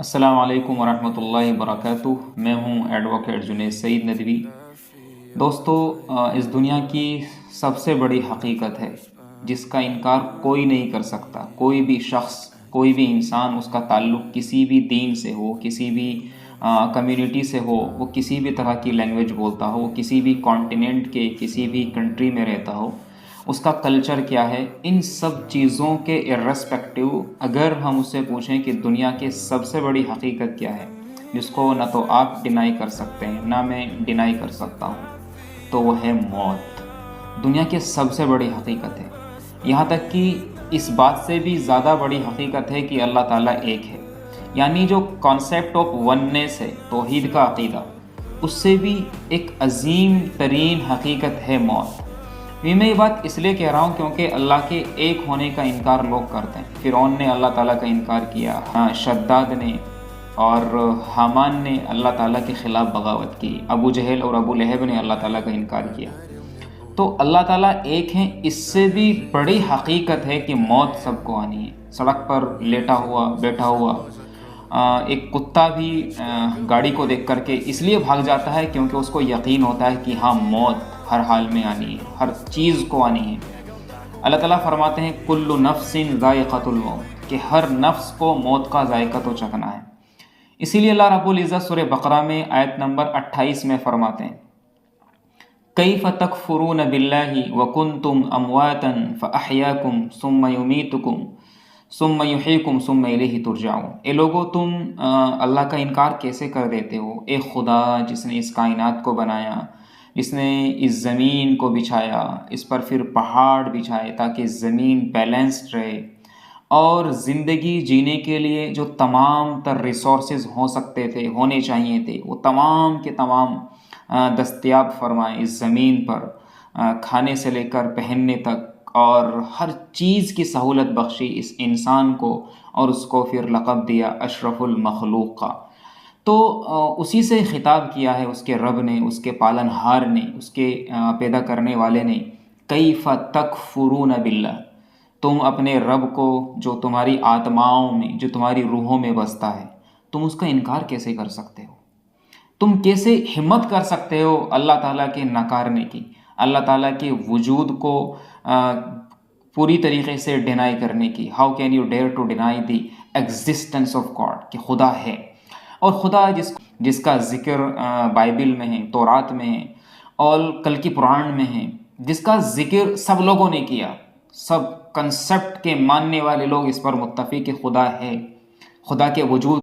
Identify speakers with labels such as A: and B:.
A: السلام علیکم ورحمۃ اللہ وبرکاتہ۔ میں ہوں ایڈوکیٹ جنید سعید ندوی۔ دوستو، اس دنیا کی سب سے بڑی حقیقت ہے جس کا انکار کوئی نہیں کر سکتا۔ کوئی بھی شخص، کوئی بھی انسان، اس کا تعلق کسی بھی دین سے ہو، کسی بھی کمیونٹی سے ہو، وہ کسی بھی طرح کی لینگویج بولتا ہو، کسی بھی کانٹیننٹ کے کسی بھی کنٹری میں رہتا ہو، اس کا کلچر کیا ہے، ان سب چیزوں کے ارسپیکٹیو اگر ہم اس سے پوچھیں کہ دنیا کی سب سے بڑی حقیقت کیا ہے جس کو نہ تو آپ ڈینائی کر سکتے ہیں نہ میں ڈینائی کر سکتا ہوں، تو وہ ہے موت۔ دنیا کی سب سے بڑی حقیقت ہے۔ یہاں تک کہ اس بات سے بھی زیادہ بڑی حقیقت ہے کہ اللہ تعالیٰ ایک ہے، یعنی جو کانسیپٹ آف وننس ہے، توحید کا عقیدہ، اس سے بھی ایک عظیم ترین حقیقت ہے موت۔ میں یہ بات اس لیے کہہ رہا ہوں کیونکہ اللہ کے ایک ہونے کا انکار لوگ کرتے ہیں۔ فرعون نے اللہ تعالیٰ کا انکار کیا، شداد نے اور حامان نے اللہ تعالیٰ کے خلاف بغاوت کی، ابو جہل اور ابو لہب نے اللہ تعالیٰ کا انکار کیا۔ تو اللہ تعالیٰ ایک ہیں، اس سے بھی بڑی حقیقت ہے کہ موت سب کو آنی ہے۔ سڑک پر لیٹا ہوا، بیٹھا ہوا ایک کتا بھی گاڑی کو دیکھ کر کے اس لیے بھاگ جاتا ہے کیونکہ اس کو یقین ہوتا ہے کہ ہاں، موت ہر حال میں آنی ہے، ہر چیز کو آنی ہے۔ اللہ تعالیٰ فرماتے ہیں کل نفس ذائقۃ الموت، کہ ہر نفس کو موت کا ذائقہ تو چکھنا ہے۔ اسی لیے اللہ رب العزت سورہ بقرہ میں آیت نمبر 28 میں فرماتے ہیں کیف تکفرون باللہ وکنتم امواتا فاحیاکم ثم یمیتکم ثم یحییکم ثم الیہ ترجعون۔ اے لوگو، تم اللہ کا انکار کیسے کر دیتے ہو؟ ایک خدا جس نے اس کائنات کو بنایا، جس نے اس زمین کو بچھایا، اس پر پھر پہاڑ بچھائے تاکہ زمین بیلنسڈ رہے، اور زندگی جینے کے لیے جو تمام تر ریسورسز ہو سکتے تھے، ہونے چاہیے تھے، وہ تمام کے تمام دستیاب فرمائے اس زمین پر، کھانے سے لے کر پہننے تک، اور ہر چیز کی سہولت بخشی اس انسان کو، اور اس کو پھر لقب دیا اشرف المخلوق کا۔ تو اسی سے خطاب کیا ہے اس کے رب نے، اس کے پالن ہار نے، اس کے پیدا کرنے والے نے، کیف تکفرون باللہ، تم اپنے رب کو جو تمہاری آتماؤں میں، جو تمہاری روحوں میں بستا ہے، تم اس کا انکار کیسے کر سکتے ہو؟ تم کیسے ہمت کر سکتے ہو اللہ تعالیٰ کے نکارنے کی، اللہ تعالیٰ کے وجود کو پوری طریقے سے ڈینائی کرنے کی؟ How can you dare to deny the existence of God, کہ خدا ہے، اور خدا جس کا ذکر بائبل میں ہے، تورات میں ہے، اور کل کی قرآن میں ہے، جس کا ذکر سب لوگوں نے کیا، سب کنسیپٹ کے ماننے والے لوگ اس پر متفق کہ خدا ہے، خدا کے وجود